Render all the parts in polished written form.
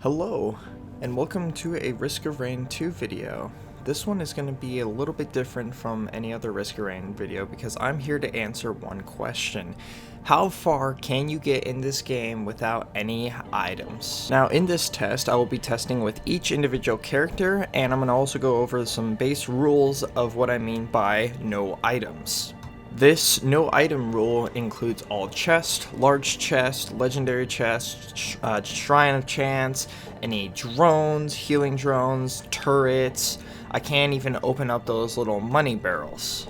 Hello, and welcome to a Risk of Rain 2 video. This one is going to be a little bit different from any other Risk of Rain video because I'm here to answer one question. How far can you get in this game without any items? Now in this test, I will be testing with each individual character, and I'm going to also go over some base rules of what I mean by no items. This no item rule includes all chest, large chest, legendary chest, shrine of chance, any drones, healing drones, turrets. I can't even open up those little money barrels.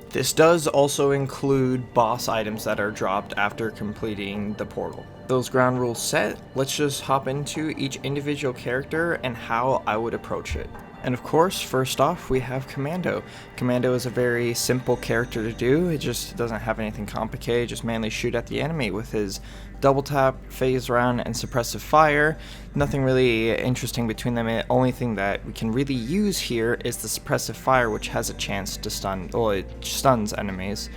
This does also include boss items that are dropped after completing the portal. Those ground rules set, let's just hop into each individual character and how I would approach it. And of course, first off, we have Commando. Commando is a very simple character to do. It just doesn't have anything complicated. Just mainly shoot at the enemy with his double tap, phase round, and suppressive fire. Nothing really interesting between them. The only thing that we can really use here is the suppressive fire, which has a chance to stun, well, it stuns enemies.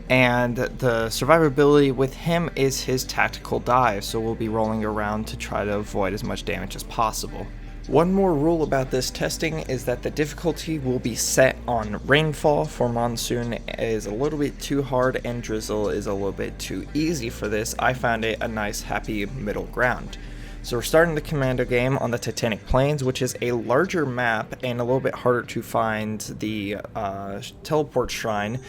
And the survivability with him is his tactical dive, so we'll be rolling around to try to avoid as much damage as possible. One more rule about this testing is that the difficulty will be set on rainfall, for monsoon is a little bit too hard and drizzle is a little bit too easy for this. I found it a nice happy middle ground. So we're starting the Commando game on the Titanic Plains, which is a larger map and a little bit harder to find the teleport shrine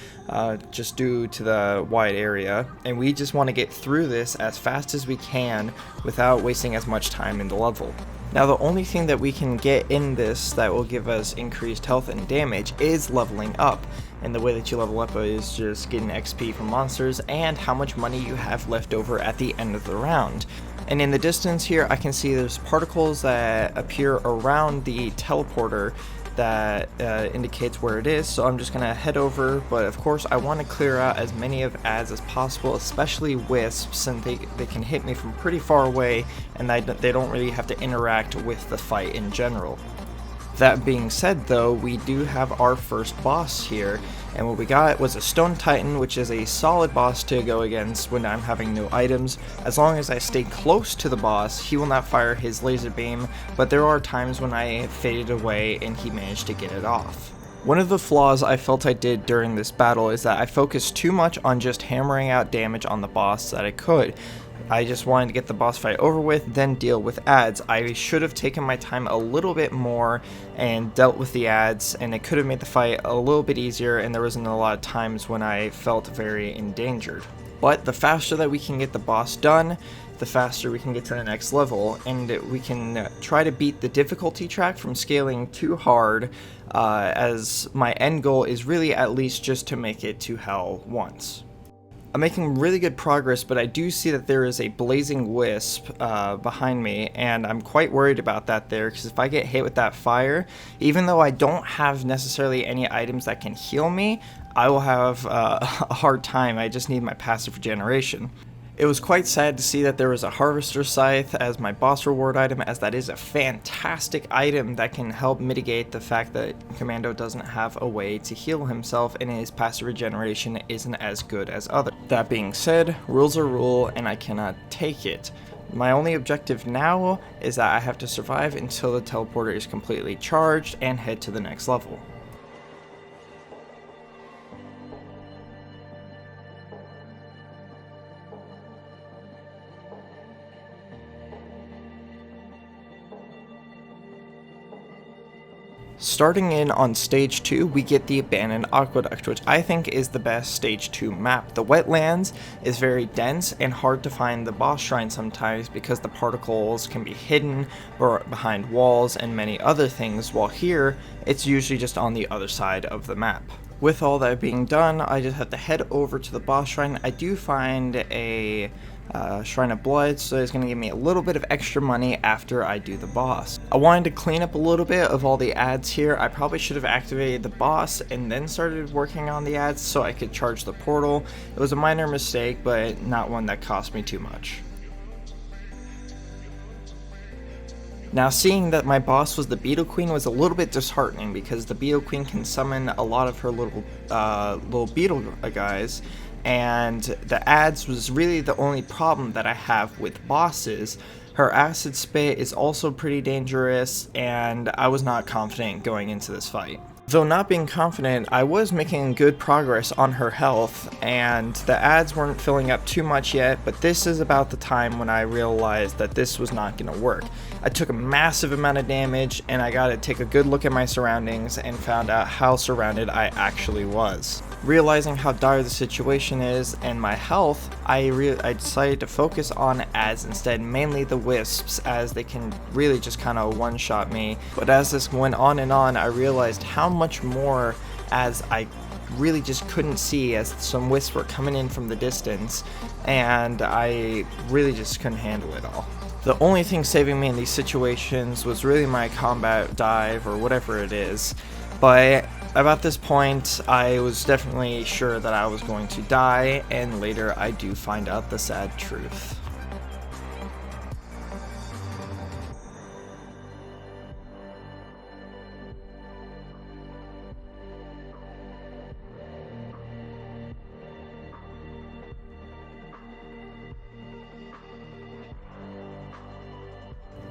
just due to the wide area. And we just want to get through this as fast as we can without wasting as much time in the level. Now the only thing that we can get in this that will give us increased health and damage is leveling up. And the way that you level up is just getting XP from monsters and how much money you have left over at the end of the round. And in the distance here I can see there's particles that appear around the teleporter that indicates where it is, so I'm just gonna head over, but of course I want to clear out as many of ads as possible, especially wisps, since they can hit me from pretty far away and they don't really have to interact with the fight in general. That being said though, we do have our first boss here, and what we got was a Stone Titan, which is a solid boss to go against when I'm having no items. As long as I stay close to the boss, he will not fire his laser beam, but there are times when I faded away and he managed to get it off. One of the flaws I felt I did during this battle is that I focused too much on just hammering out damage on the boss that I could. I just wanted to get the boss fight over with, then deal with ads. I should have taken my time a little bit more and dealt with the ads, and it could have made the fight a little bit easier, and there wasn't a lot of times when I felt very endangered. But the faster that we can get the boss done, the faster we can get to the next level, and we can try to beat the difficulty track from scaling too hard, as my end goal is really at least just to make it to hell once. I'm making really good progress, but I do see that there is a blazing wisp behind me, and I'm quite worried about that there, because if I get hit with that fire, even though I don't have necessarily any items that can heal me, I will have a hard time. I just need my passive regeneration. It was quite sad to see that there was a Harvester Scythe as my boss reward item, as that is a fantastic item that can help mitigate the fact that Commando doesn't have a way to heal himself and his passive regeneration isn't as good as others. That being said, rules are rule and I cannot take it. My only objective now is that I have to survive until the teleporter is completely charged and head to the next level. Starting in on stage 2, we get the Abandoned Aqueduct, which I think is the best stage 2 map. The wetlands is very dense and hard to find the boss shrine sometimes because the particles can be hidden or behind walls and many other things, while here it's usually just on the other side of the map. With all that being done, I just have to head over to the boss shrine. I do find a Shrine of Blood, so it's going to give me a little bit of extra money after I do the boss. I wanted to clean up a little bit of all the ads here. I probably should have activated the boss and then started working on the ads so I could charge the portal. It was a minor mistake, but not one that cost me too much. Now, seeing that my boss was the Beetle Queen was a little bit disheartening, because the Beetle Queen can summon a lot of her little beetle guys, and the ads was really the only problem that I have with bosses. Her acid spit is also pretty dangerous, and I was not confident going into this fight. Though not being confident, I was making good progress on her health, and the ads weren't filling up too much yet, but this is about the time when I realized that this was not going to work. I took a massive amount of damage, and I got to take a good look at my surroundings and found out how surrounded I actually was. Realizing how dire the situation is and my health, I decided to focus on ads instead, mainly the wisps, as they can really just kind of one-shot me. But as this went on and on, I realized how much more as I really just couldn't see, as some wisps were coming in from the distance, and I really just couldn't handle it all. The only thing saving me in these situations was really my combat dive, or whatever it is, but about this point I was definitely sure that I was going to die, and later I do find out the sad truth.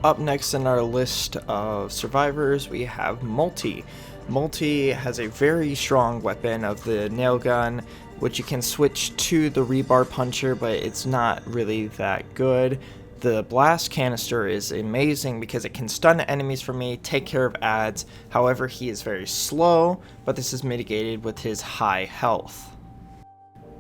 Up next in our list of survivors, we have Multi. Multi has a very strong weapon of the nail gun, which you can switch to the rebar puncher, but it's not really that good. The blast canister is amazing because it can stun enemies for me, take care of ads. However, he is very slow, but this is mitigated with his high health.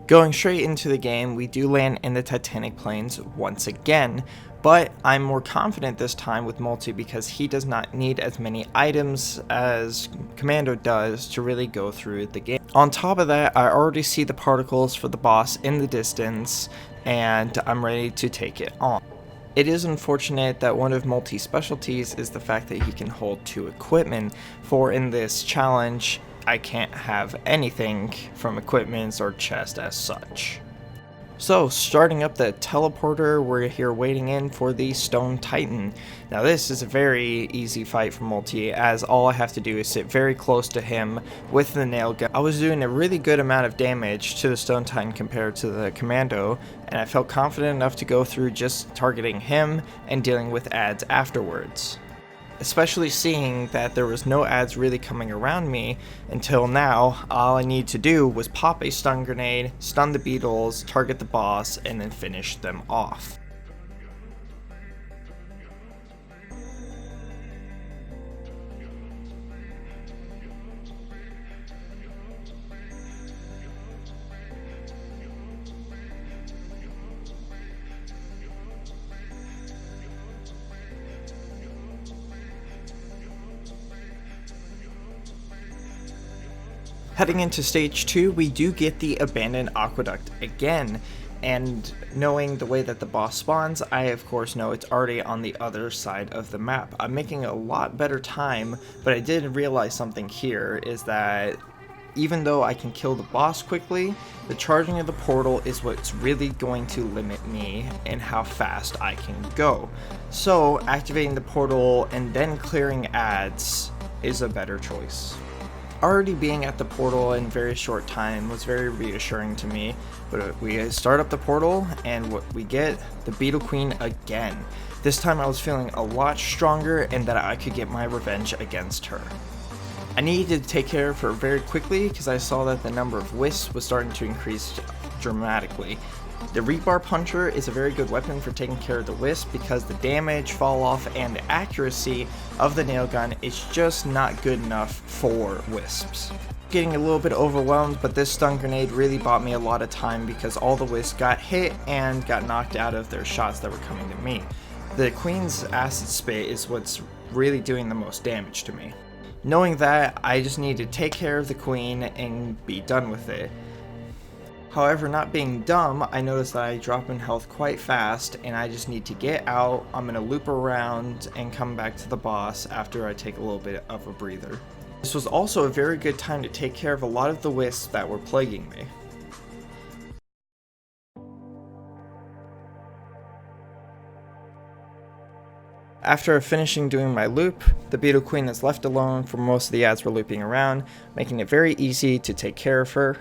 Going straight into the game, we do land in the Titanic Plains once again, but I'm more confident this time with Multi because he does not need as many items as Commando does to really go through the game. On top of that, I already see the particles for the boss in the distance, and I'm ready to take it on. It is unfortunate that one of Multi's specialties is the fact that he can hold 2 equipment, for in this challenge, I can't have anything from equipments or chest as such. So, starting up the teleporter, we're here waiting in for the Stone Titan. Now this is a very easy fight for Multi, as all I have to do is sit very close to him with the nail gun. I was doing a really good amount of damage to the Stone Titan compared to the Commando, and I felt confident enough to go through just targeting him and dealing with ads afterwards. Especially seeing that there was no ads really coming around me until now. All I need to do was pop a stun grenade, stun the beetles, target the boss, and then finish them off. Heading into stage 2, we do get the abandoned aqueduct again, and knowing the way that the boss spawns, I of course know it's already on the other side of the map. I'm making a lot better time, but I did realize something here, is that even though I can kill the boss quickly, the charging of the portal is what's really going to limit me in how fast I can go. So activating the portal and then clearing ads is a better choice. Already being at the portal in very short time was very reassuring to me, but we start up the portal and what we get, the Beetle Queen again. This time I was feeling a lot stronger and that I could get my revenge against her. I needed to take care of her very quickly because I saw that the number of wisps was starting to increase dramatically. The rebar puncher is a very good weapon for taking care of the wisp because the damage, fall off, and the accuracy of the nail gun is just not good enough for wisps. Getting a little bit overwhelmed, but this stun grenade really bought me a lot of time because all the wisps got hit and got knocked out of their shots that were coming to me. The queen's acid spit is what's really doing the most damage to me. Knowing that, I just need to take care of the queen and be done with it. However, not being dumb, I noticed that I drop in health quite fast and I just need to get out. I'm going to loop around and come back to the boss after I take a little bit of a breather. This was also a very good time to take care of a lot of the wisps that were plaguing me. After finishing doing my loop, the Beetle Queen is left alone for most of the ads we're looping around, making it very easy to take care of her.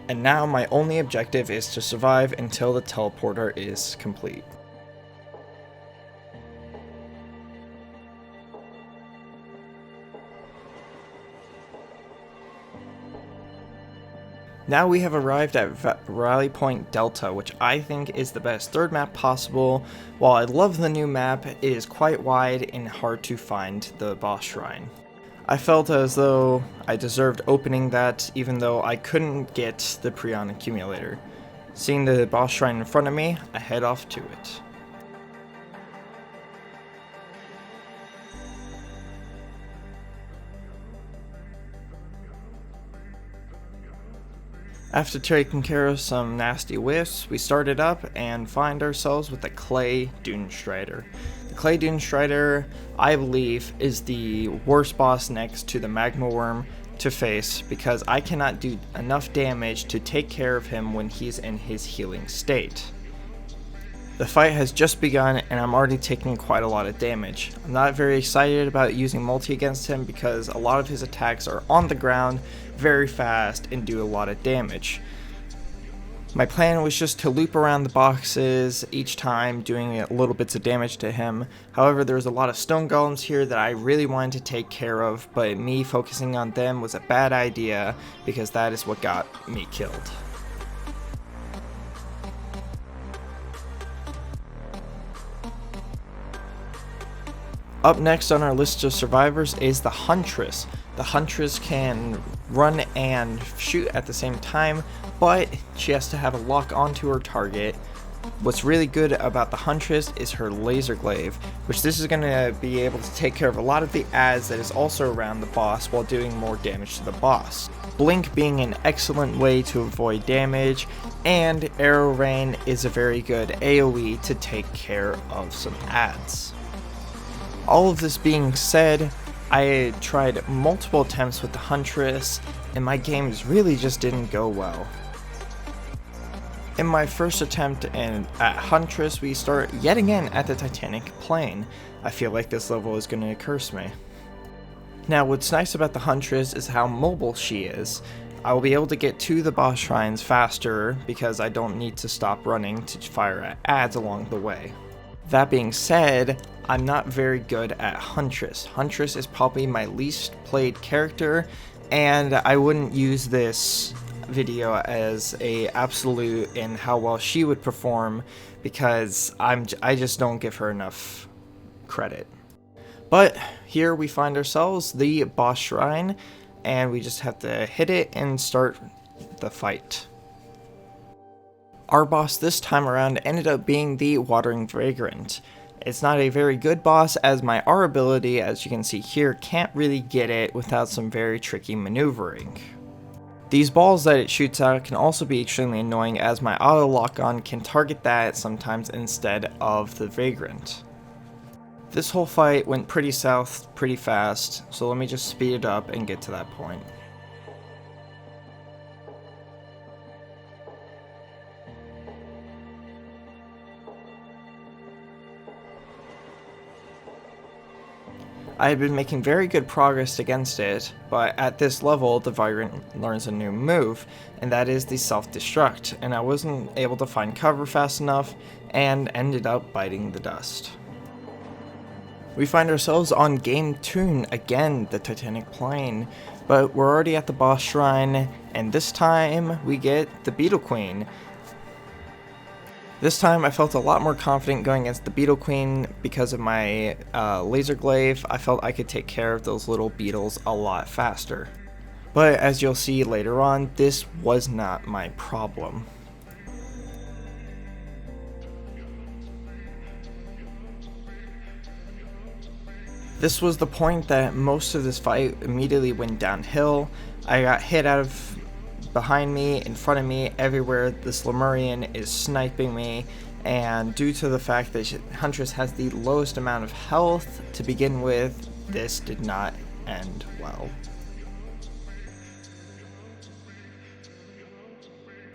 And now my only objective is to survive until the teleporter is complete. Now we have arrived at Rally Point Delta, which I think is the best third map possible. While I love the new map, it is quite wide and hard to find the boss shrine. I felt as though I deserved opening that, even though I couldn't get the Prion accumulator. Seeing the boss shrine in front of me, I head off to it. After taking care of some nasty whiffs, we started up and find ourselves with the Clay Dune Strider. The Clay Dune Strider, I believe, is the worst boss next to the Magma Worm to face because I cannot do enough damage to take care of him when he's in his healing state. The fight has just begun and I'm already taking quite a lot of damage. I'm not very excited about using multi against him because a lot of his attacks are on the ground, very fast, and do a lot of damage. My plan was just to loop around the boxes each time, doing little bits of damage to him. However, there was a lot of stone golems here that I really wanted to take care of, but me focusing on them was a bad idea because that is what got me killed. Up next on our list of survivors is the Huntress. The Huntress can run and shoot at the same time, but she has to have a lock onto her target. What's really good about the Huntress is her laser glaive, which this is going to be able to take care of a lot of the ads that is also around the boss while doing more damage to the boss. Blink being an excellent way to avoid damage, and Arrow Rain is a very good AoE to take care of some ads. All of this being said, I tried multiple attempts with the Huntress, and my games really just didn't go well. In my first attempt at Huntress, we start yet again at the Titanic Plain. I feel like this level is going to curse me. Now, what's nice about the Huntress is how mobile she is. I will be able to get to the boss shrines faster because I don't need to stop running to fire at ads along the way. That being said, I'm not very good at Huntress. Huntress is probably my least played character, and I wouldn't use this video as a absolute in how well she would perform because I just don't give her enough credit. But here we find ourselves, the boss shrine, and we just have to hit it and start the fight. Our boss this time around ended up being the Watering Vagrant. It's not a very good boss as my R ability, as you can see here, can't really get it without some very tricky maneuvering. These balls that it shoots out can also be extremely annoying as my auto lock-on can target that sometimes instead of the Vagrant. This whole fight went pretty south pretty fast, so let me just speed it up and get to that point. I had been making very good progress against it, but at this level the Vagrant learns a new move, and that is the self-destruct, and I wasn't able to find cover fast enough and ended up biting the dust. We find ourselves on game 2 again, the Titanic Plain, but we're already at the boss shrine, and this time we get the Beetle Queen. This time I felt a lot more confident going against the Beetle Queen because of my laser glaive. I felt I could take care of those little beetles a lot faster. But as you'll see later on, this was not my problem. This was the point that most of this fight immediately went downhill. I got hit out of behind me, in front of me, everywhere. This Lemurian is sniping me, and due to the fact that Huntress has the lowest amount of health to begin with, this did not end well.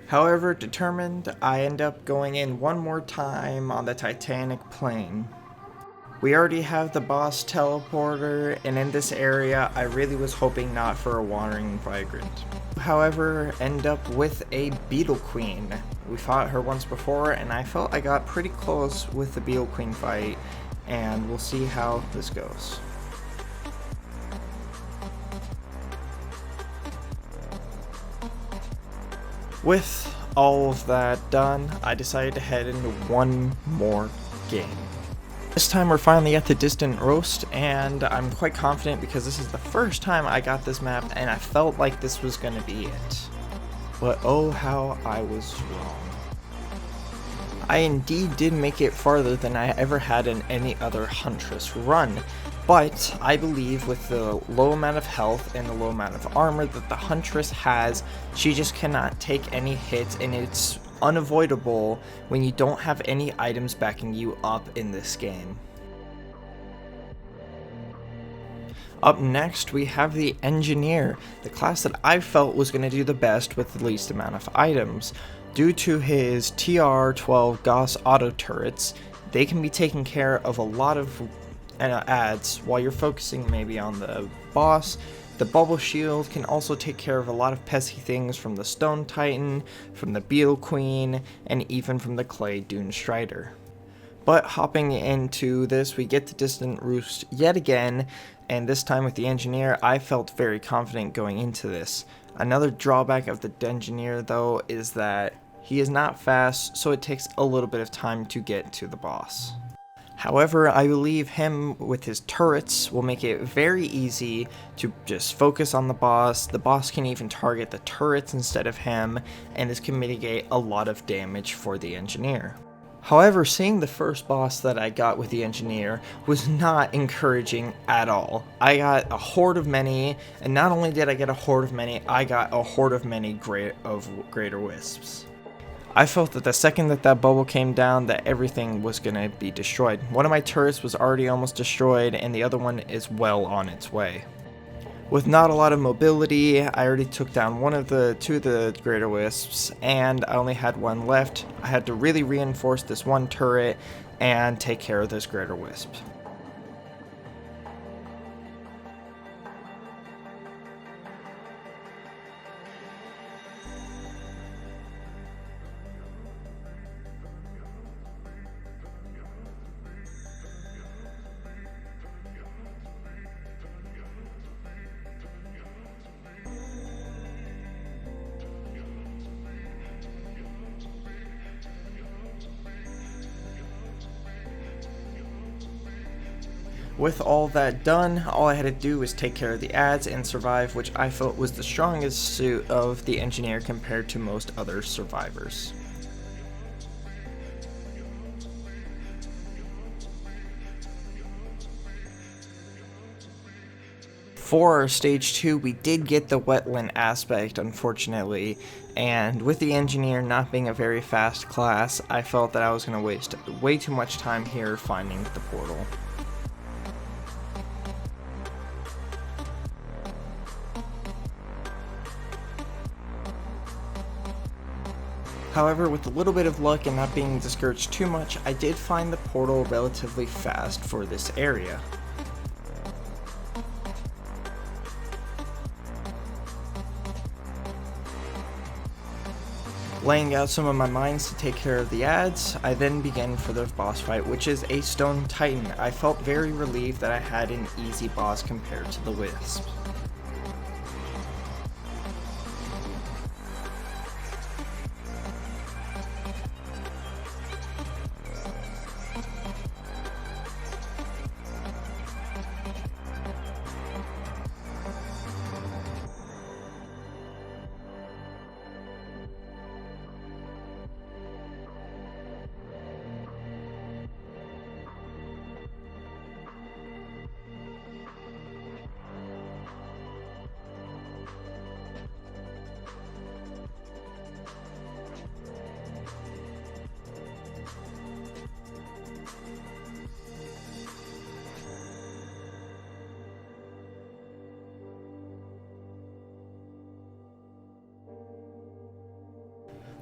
However, determined, I end up going in one more time on the Titanic Plain. We already have the boss teleporter, and in this area, I really was hoping not for a Watering Vagrant. However, end up with a Beetle Queen. We fought her once before, and I felt I got pretty close with the Beetle Queen fight, and we'll see how this goes. With all of that done, I decided to head into one more game. This time we're finally at the Distant Roast, and I'm quite confident because this is the first time I got this map and I felt like this was going to be it. But oh how I was wrong. I indeed did make it farther than I ever had in any other Huntress run, but I believe with the low amount of health and the low amount of armor that the Huntress has, she just cannot take any hits, and it's unavoidable when you don't have any items backing you up in this game. Up next, we have the Engineer, the class that I felt was going to do the best with the least amount of items. Due to his TR-12 Gauss auto turrets, they can be taking care of a lot of adds while you're focusing maybe on the boss. The bubble shield can also take care of a lot of pesky things from the Stone Titan, from the Beetle Queen, and even from the Clay Dune Strider. But hopping into this, we get the Distant Roost yet again, and this time with the Engineer, I felt very confident going into this. Another drawback of the Engineer though is that he is not fast, so it takes a little bit of time to get to the boss. However, I believe him with his turrets will make it very easy to just focus on the boss. The boss can even target the turrets instead of him, and this can mitigate a lot of damage for the Engineer. However, seeing the first boss that I got with the Engineer was not encouraging at all. I got a horde of many, and not only did I get a horde of many, I got a horde of many greater wisps. I felt that the second that bubble came down that everything was going to be destroyed. One of my turrets was already almost destroyed, and the other one is well on its way. With not a lot of mobility, I already took down two of the greater wisps, and I only had one left. I had to really reinforce this one turret and take care of this greater wisp. With all that done, all I had to do was take care of the adds and survive, which I felt was the strongest suit of the Engineer compared to most other survivors. For our stage 2, we did get the wetland aspect, unfortunately, and with the Engineer not being a very fast class, I felt that I was going to waste way too much time here finding the portal. However, with a little bit of luck and not being discouraged too much, I did find the portal relatively fast for this area. Laying out some of my mines to take care of the adds, I then began for the boss fight, which is a Stone Titan. I felt very relieved that I had an easy boss compared to the Wisp.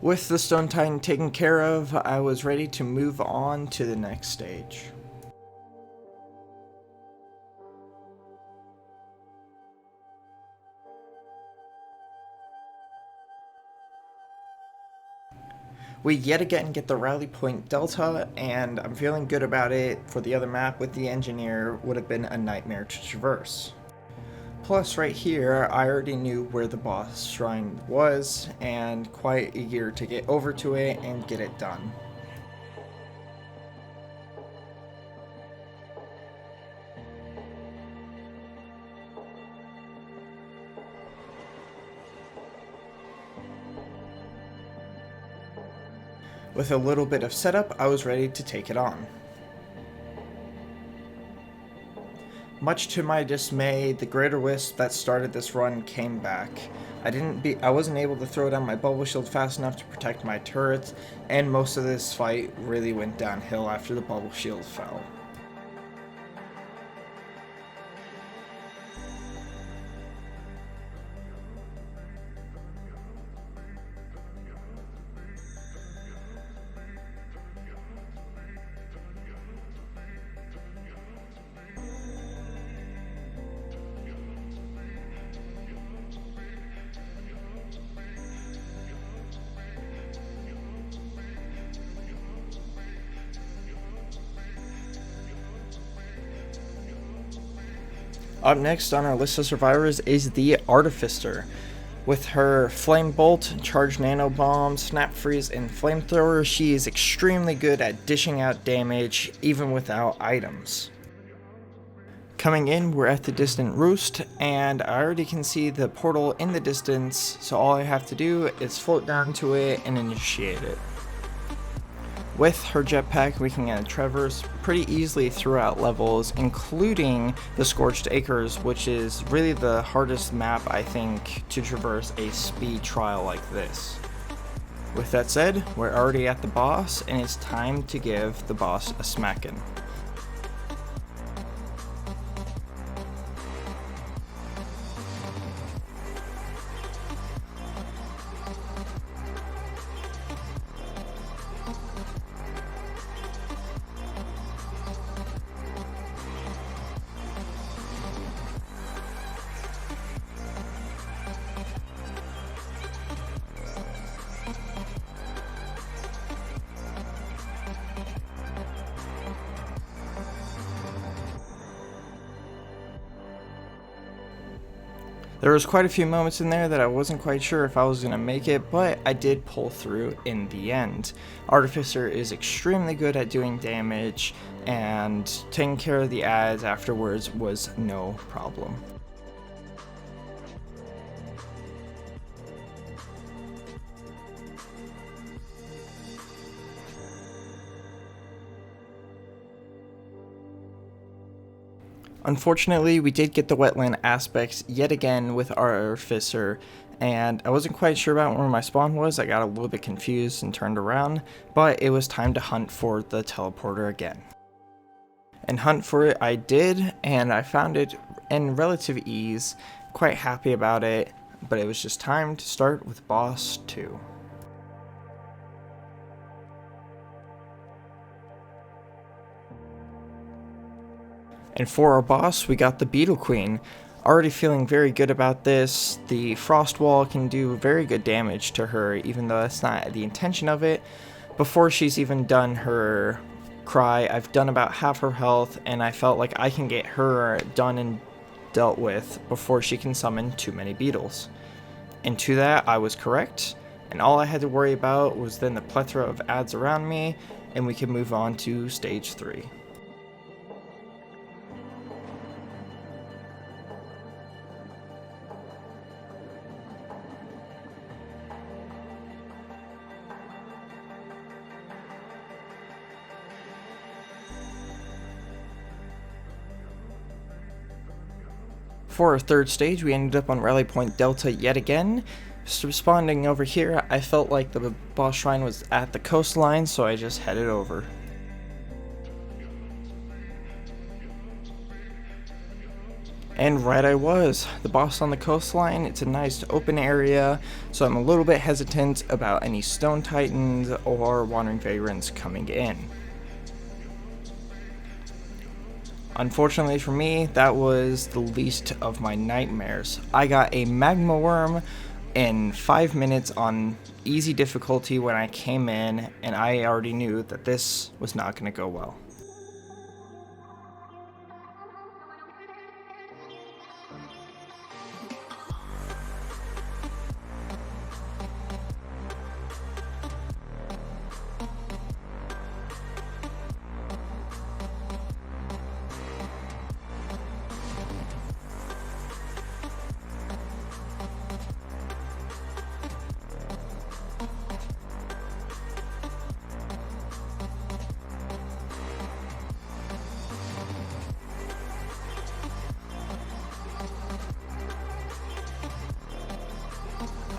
With the Stone Titan taken care of, I was ready to move on to the next stage. We yet again get the Rally Point Delta, and I'm feeling good about it. For the other map with the Engineer would have been a nightmare to traverse. Plus right here, I already knew where the boss shrine was and quite eager to get over to it and get it done. With a little bit of setup, I was ready to take it on. Much to my dismay, the greater wisp that started this run came back. I wasn't able to throw down my bubble shield fast enough to protect my turrets, and most of this fight really went downhill after the bubble shield fell. Up next on our list of survivors is the Artificer. With her Flame Bolt, Charged Nano Bomb, Snap Freeze, and Flamethrower, she is extremely good at dishing out damage even without items. Coming in, we're at the Distant Roost, and I already can see the portal in the distance, so all I have to do is float down to it and initiate it. With her jetpack, we can traverse pretty easily throughout levels, including the Scorched Acres, which is really the hardest map, I think, to traverse a speed trial like this. With that said, we're already at the boss, and it's time to give the boss a smackin'. There was quite a few moments in there that I wasn't quite sure if I was going to make it, but I did pull through in the end. Artificer is extremely good at doing damage, and taking care of the ads afterwards was no problem. Unfortunately, we did get the wetland aspects yet again with our Artificer, and I wasn't quite sure about where my spawn was. I got a little bit confused and turned around, but it was time to hunt for the teleporter again. And hunt for it I did, and I found it in relative ease, quite happy about it, but it was just time to start with boss 2. And for our boss, we got the Beetle Queen. Already feeling very good about this. The Frost Wall can do very good damage to her, even though that's not the intention of it. Before she's even done her cry, I've done about half her health, and I felt like I can get her done and dealt with before she can summon too many beetles. And to that, I was correct, and all I had to worry about was then the plethora of ads around me, and we could move on to stage 3. For our third stage, we ended up on Rally Point Delta yet again. Responding over here, I felt like the boss shrine was at the coastline, so I just headed over. And right I was, the boss on the coastline. It's a nice open area, so I'm a little bit hesitant about any stone titans or wandering vagrants coming in. Unfortunately for me, that was the least of my nightmares. I got a magma worm in 5 minutes on easy difficulty when I came in, and I already knew that this was not going to go well.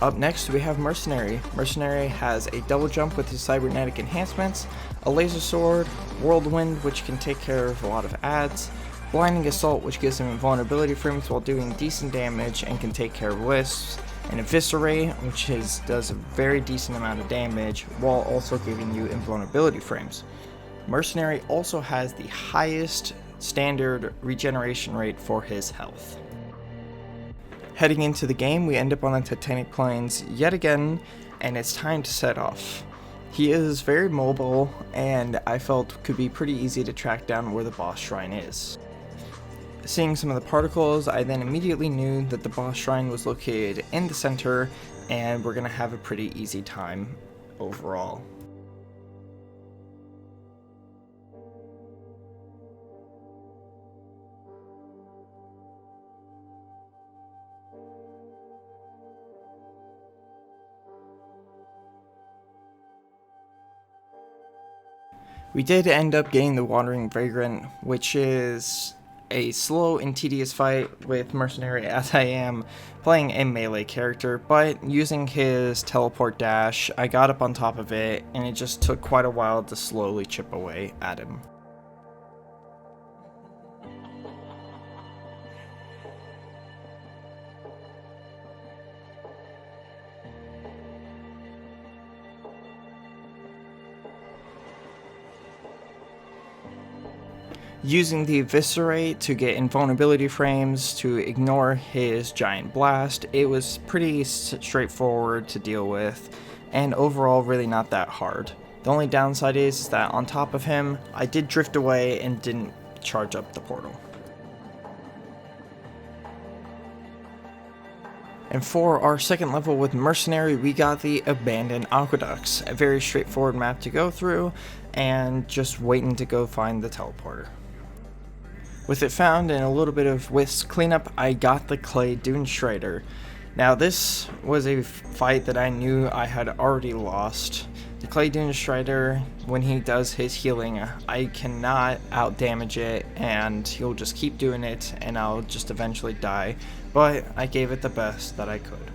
Up next, we have Mercenary. Mercenary has a double jump with his cybernetic enhancements, a laser sword, whirlwind, which can take care of a lot of adds, blinding assault, which gives him invulnerability frames while doing decent damage and can take care of wisps, and eviscerate, which does a very decent amount of damage while also giving you invulnerability frames. Mercenary also has the highest standard regeneration rate for his health. Heading into the game, we end up on the Titanic Plains yet again, and it's time to set off. He is very mobile, and I felt could be pretty easy to track down where the boss shrine is. Seeing some of the particles, I then immediately knew that the boss shrine was located in the center, and we're going to have a pretty easy time overall. We did end up getting the Wandering Vagrant, which is a slow and tedious fight with Mercenary, as I am playing a melee character, but using his teleport dash, I got up on top of it, and it just took quite a while to slowly chip away at him. Using the Eviscerate to get invulnerability frames to ignore his giant blast, it was pretty straightforward to deal with, and overall really not that hard. The only downside is that on top of him, I did drift away and didn't charge up the portal. And for our second level with Mercenary, we got the Abandoned Aqueducts, a very straightforward map to go through, and just waiting to go find the teleporter. With it found and a little bit of Wisp cleanup, I got the Clay Dune Strider. Now this was a fight that I knew I had already lost. The Clay Dune Strider, when he does his healing, I cannot out damage it, and he'll just keep doing it and I'll just eventually die, but I gave it the best that I could.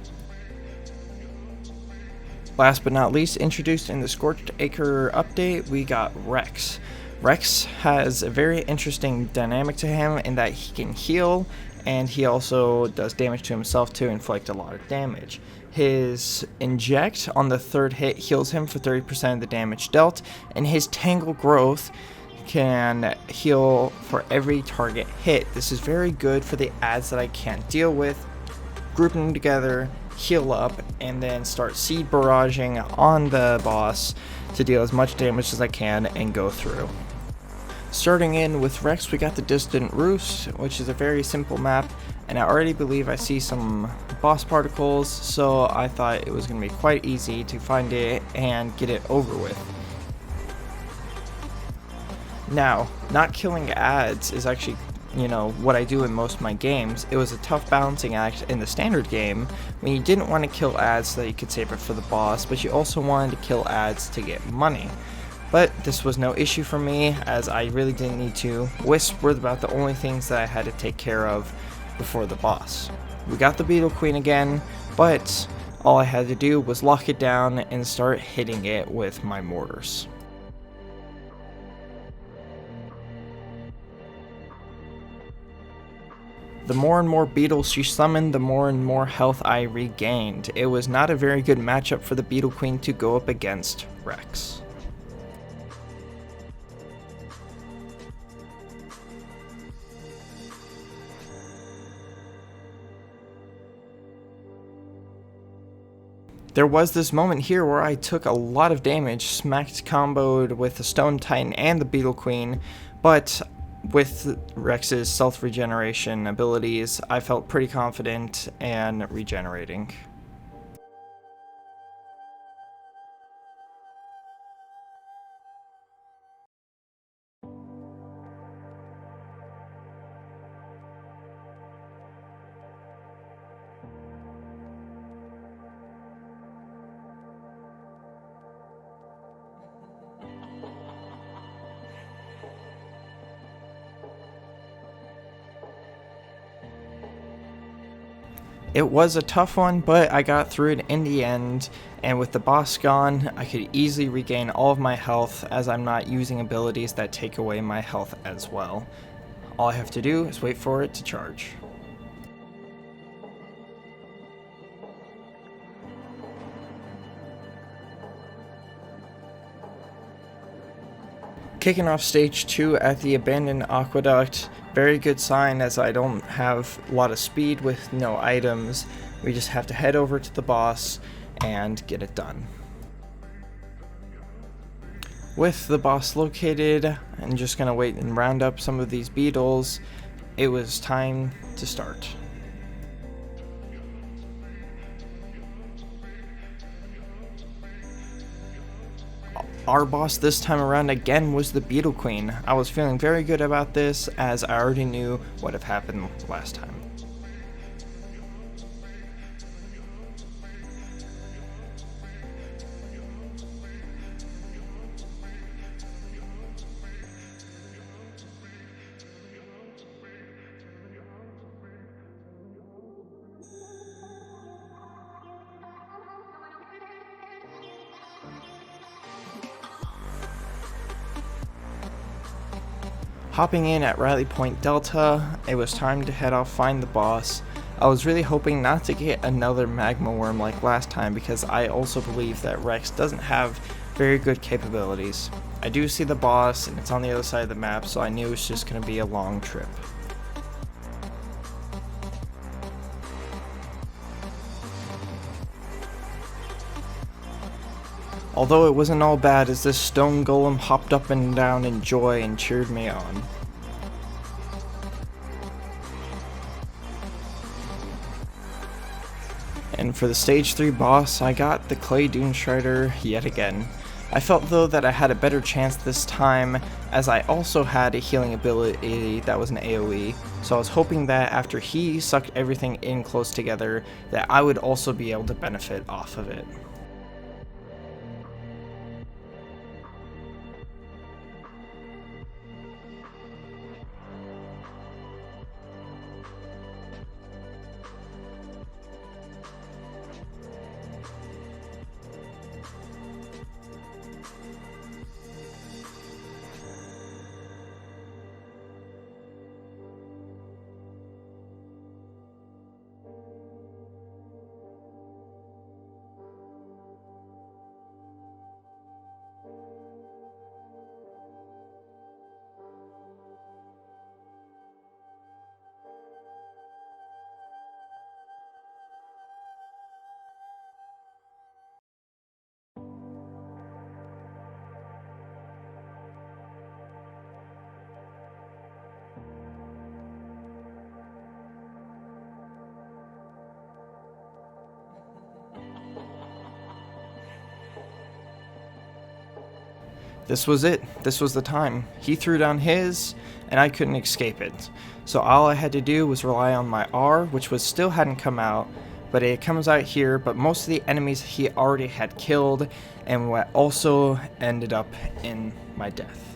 Last but not least, introduced in the Scorched Acre update, we got Rex. Rex has a very interesting dynamic to him in that he can heal, and he also does damage to himself to inflict a lot of damage. His Inject on the third hit heals him for 30% of the damage dealt, and his Tangle Growth can heal for every target hit. This is very good for the adds that I can't deal with. Group them together, heal up, and then start seed barraging on the boss to deal as much damage as I can and go through. Starting in with Rex, we got the Distant Roost, which is a very simple map, and I already believe I see some boss particles, so I thought it was going to be quite easy to find it and get it over with. Now, not killing adds is actually, what I do in most of my games. It was a tough balancing act in the standard game when you didn't want to kill adds so that you could save it for the boss, but you also wanted to kill adds to get money. But this was no issue for me, as I really didn't need to. Wisps were about the only things that I had to take care of before the boss. We got the Beetle Queen again, but all I had to do was lock it down and start hitting it with my mortars. The more and more beetles she summoned, the more and more health I regained. It was not a very good matchup for the Beetle Queen to go up against Rex. There was this moment here where I took a lot of damage, smacked comboed with the Stone Titan and the Beetle Queen, but with Rex's self-regeneration abilities, I felt pretty confident and regenerating. It was a tough one, but I got through it in the end, and with the boss gone, I could easily regain all of my health as I'm not using abilities that take away my health as well. All I have to do is wait for it to charge. Kicking off stage 2 at the abandoned aqueduct. Very good sign, as I don't have a lot of speed with no items. We just have to head over to the boss and get it done. With the boss located, I'm just gonna wait and round up some of these beetles. It was time to start. Our boss this time around again was the Beetle Queen. I was feeling very good about this, as I already knew what had happened last time. Hopping in at Rally Point Delta, it was time to head off find the boss. I was really hoping not to get another magma worm like last time, because I also believe that Rex doesn't have very good capabilities. I do see the boss and it's on the other side of the map, so I knew it was just going to be a long trip. Although it wasn't all bad, as this stone golem hopped up and down in joy and cheered me on. And for the stage 3 boss, I got the Clay Dune Strider yet again. I felt though that I had a better chance this time, as I also had a healing ability that was an AoE, so I was hoping that after he sucked everything in close together, that I would also be able to benefit off of it. This was it. This was the time. He threw down his, and I couldn't escape it. So all I had to do was rely on my R, which still hadn't come out, but it comes out here, but most of the enemies he already had killed, and what also ended up in my death.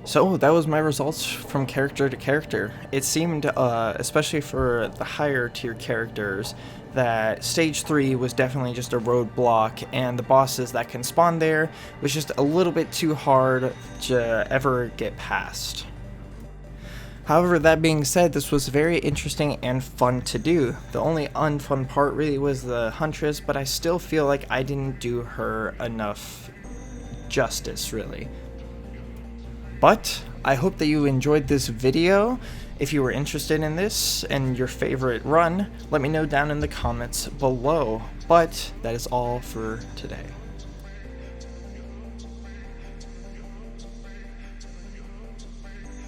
So that was my results from character to character. It seemed, especially for the higher tier characters, that stage 3 was definitely just a roadblock, and the bosses that can spawn there was just a little bit too hard to ever get past. However, that being said, this was very interesting and fun to do. The only unfun part really was the Huntress, but I still feel like I didn't do her enough justice, really. But I hope that you enjoyed this video. If you were interested in this and your favorite run, let me know down in the comments below. But that is all for today.